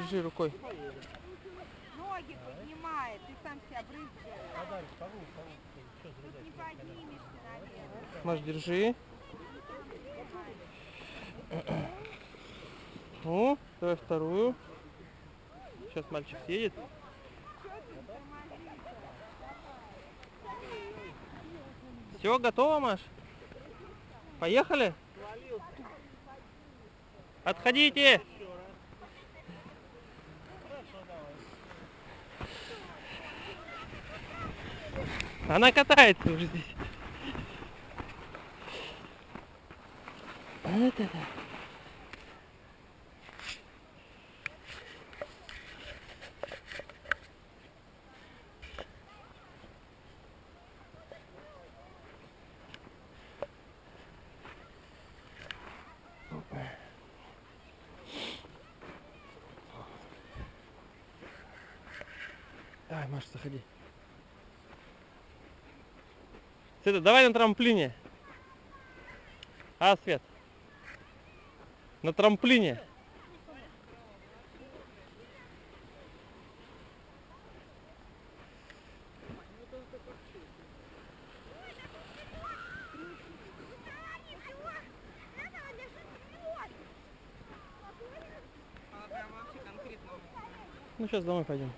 держи рукой. Ноги поднимает, ты сам себя брызгаешь. Тут не поднимешься, наверное. Маш, держи. Ну, давай вторую. Сейчас мальчик съедет. Все, готово, Маш? Поехали? Отходите! Она катается уже здесь. Вот это. Давай, Маша, заходи. Света, давай на трамплине. А, Свет? На трамплине. Ну, сейчас домой пойдем.